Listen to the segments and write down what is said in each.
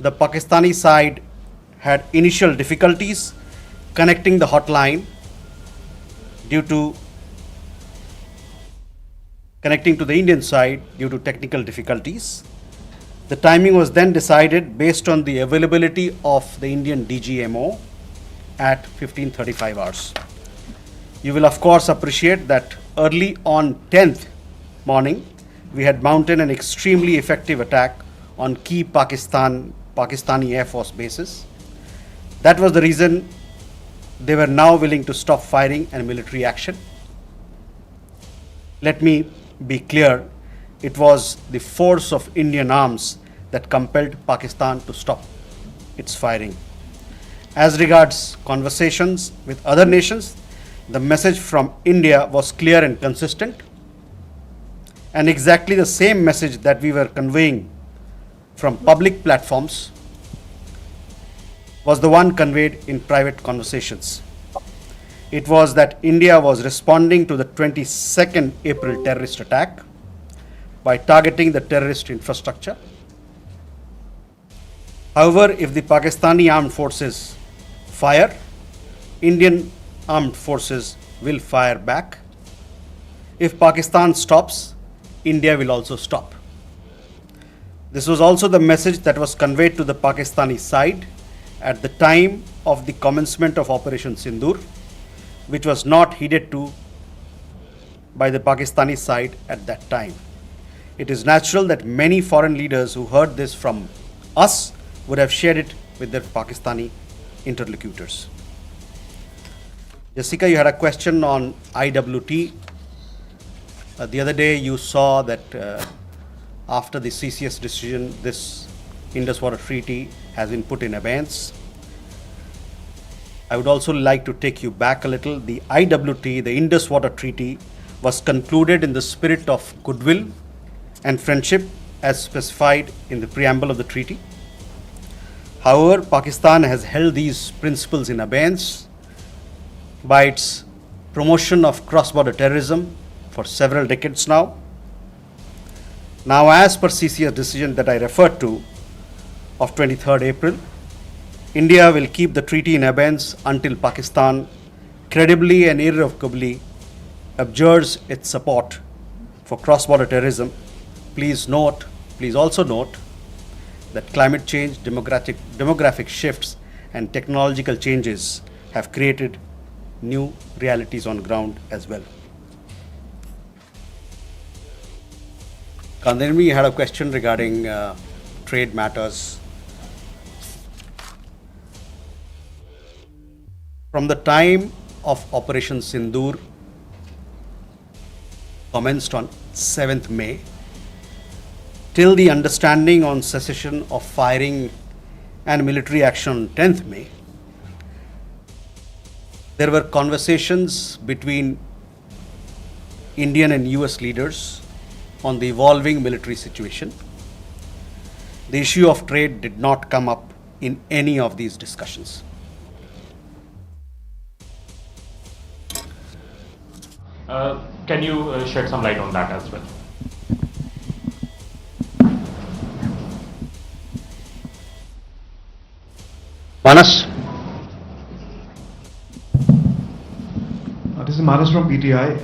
the Pakistani side had initial difficulties connecting the hotline due to connecting to the Indian side due to technical difficulties. The timing was then decided based on the availability of the Indian DGMO at 15:35 hours. You will of course appreciate that early on 10th morning, we had mounted an extremely effective attack on key Pakistani Air Force bases. That was the reason they were now willing to stop firing and military action. Let me be clear, it was the force of Indian arms that compelled Pakistan to stop its firing. As regards conversations with other nations, the message from India was clear and consistent, and exactly the same message that we were conveying from public platforms was the one conveyed in private conversations. It was that India was responding to the 22nd April terrorist attack by targeting the terrorist infrastructure. However, if the Pakistani armed forces fire, Indian armed forces will fire back. If Pakistan stops, India will also stop. This was also the message that was conveyed to the Pakistani side at the time of the commencement of Operation Sindoor, which was not heeded to by the Pakistani side at that time. It is natural that many foreign leaders who heard this from us would have shared it with their Pakistani interlocutors. Jessica, you had a question on IWT. The other day you saw that after the CCS decision, this Indus Water Treaty has been put in abeyance. I would also like to take you back a little. The IWT, the Indus Water Treaty, was concluded in the spirit of goodwill and friendship as specified in the preamble of the treaty. However, Pakistan has held these principles in abeyance by its promotion of cross-border terrorism for several decades now. Now, as per CCS decision that I referred to of 23rd April, India will keep the treaty in abeyance until Pakistan credibly and irrevocably abjures its support for cross-border terrorism. Please also note that climate change, demographic shifts, and technological changes have created new realities on ground as well. Kandirmi, you had a question regarding trade matters. From the time of Operation Sindoor commenced on 7th May till the understanding on cessation of firing and military action on 10th May, there were conversations between Indian and US leaders on the evolving military situation. The issue of trade did not come up in any of these discussions. Can you shed some light on that as well? Manas? This is Manas from PTI.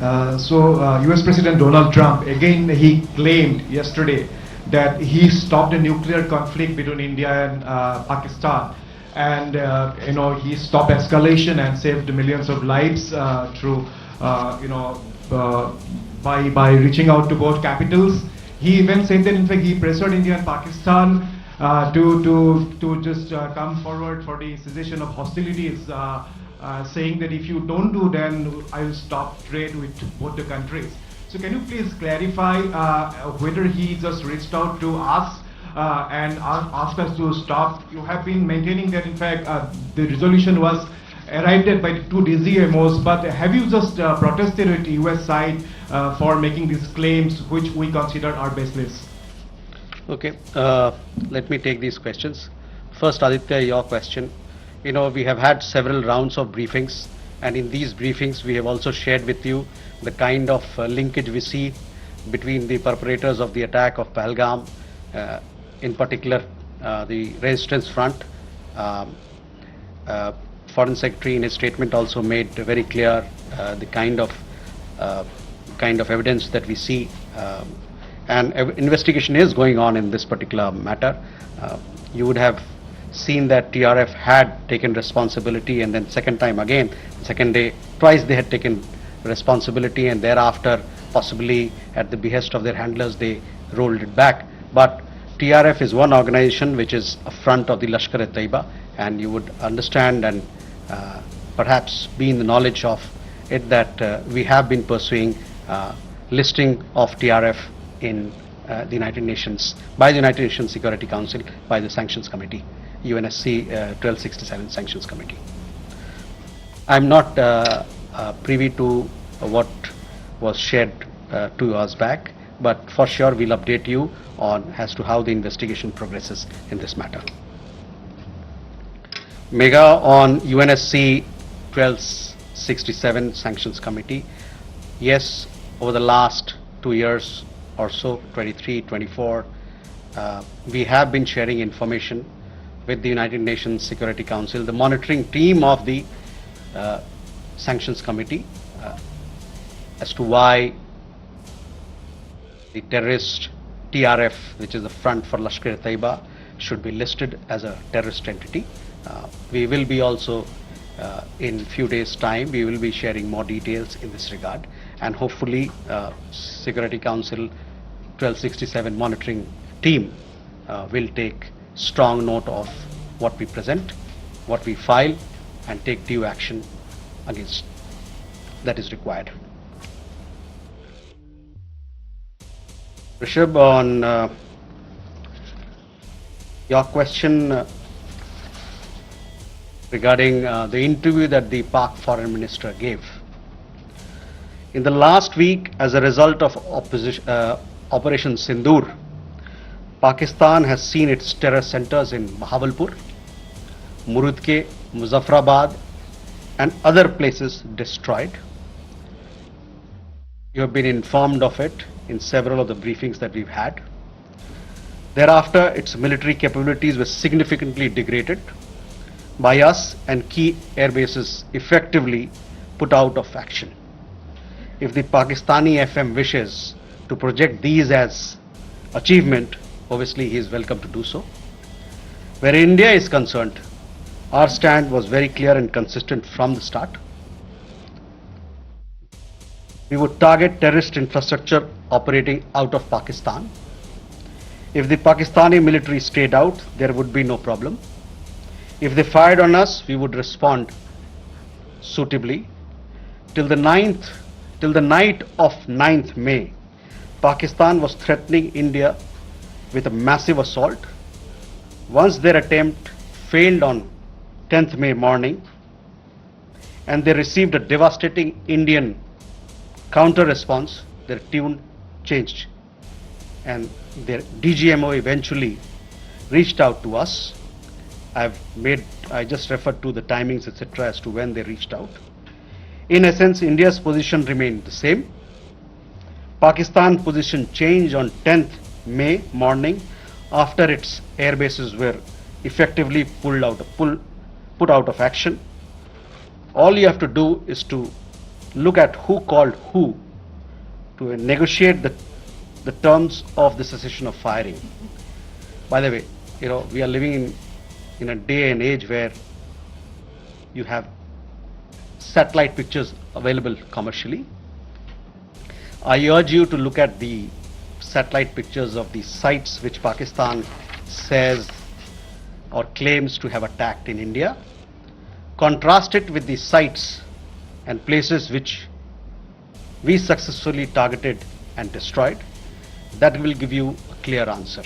US President Donald Trump, again, he claimed yesterday that he stopped a nuclear conflict between India and Pakistan. And, he stopped escalation and saved millions of lives through, by reaching out to both capitals. He even said that, in fact, he pressured India and Pakistan to just come forward for the cessation of hostilities, saying that if you don't do, then I will stop trade with both the countries. So can you please clarify whether he just reached out to us and asked us to stop? You have been maintaining that, in fact, the resolution was arrived at by the two DGMOs, but have you just protested at US side for making these claims, which we consider are baseless? Okay, let me take these questions. First, Aditya, your question. We have had several rounds of briefings, and in these briefings, we have also shared with you the kind of linkage we see between the perpetrators of the attack of Pahalgam, in particular the resistance front. Um, Foreign Secretary in his statement also made very clear the uh, kind of evidence that we see, and investigation is going on in this particular matter. You would have seen that TRF had taken responsibility, and then second time again, second day, twice they had taken responsibility, and thereafter possibly at the behest of their handlers they rolled it back. But TRF is one organization which is a front of the Lashkar-e-Taiba, and you would understand and perhaps be in the knowledge of it that we have been pursuing listing of TRF in the United Nations, by the United Nations Security Council, by the Sanctions Committee, UNSC 1267 Sanctions Committee. I'm not privy to what was shared 2 hours back, but for sure we'll update you on as to how the investigation progresses in this matter. Mega on UNSC 1267 Sanctions Committee. Yes, over the last 2 years or so, 23, 24, we have been sharing information with the United Nations Security Council, the monitoring team of the Sanctions Committee, as to why the terrorist TRF, which is the front for Lashkar-e-Taiba, should be listed as a terrorist entity. We will be also, in few days' time, we will be sharing more details in this regard, and hopefully Security Council 1267 monitoring team will take strong note of what we present, what we file, and take due action against that is required. Rishabh, on your question regarding the interview that the PoK Foreign Minister gave. In the last week, as a result of Operation Sindoor, Pakistan has seen its terror centers in Bahawalpur, Murudke, Muzaffarabad, and other places destroyed. You have been informed of it in several of the briefings that we've had. Thereafter, its military capabilities were significantly degraded by us, and key air bases effectively put out of action. If the Pakistani FM wishes to project these as achievement, obviously he is welcome to do so. Where India is concerned, our stand was very clear and consistent from the start. We would target terrorist infrastructure operating out of Pakistan. If the Pakistani military stayed out, there would be no problem. If they fired on us, we would respond suitably. Till the night of 9th May, Pakistan was threatening India with a massive assault. Once their attempt failed on 10th May morning, and they received a devastating Indian counter response, their tune changed, and their DGMO eventually reached out to us. I just referred to the timings, etc., as to when they reached out. In essence, India's position remained the same. Pakistan position changed on 10th May morning after its air bases were effectively put out of action. All you have to do is to look at who called who to negotiate the terms of the cessation of firing. By the way, we are living in a day and age where you have satellite pictures available commercially. I urge you to look at the satellite pictures of the sites which Pakistan says or claims to have attacked in India. Contrast it with the sites and places which we successfully targeted and destroyed. That will give you a clear answer.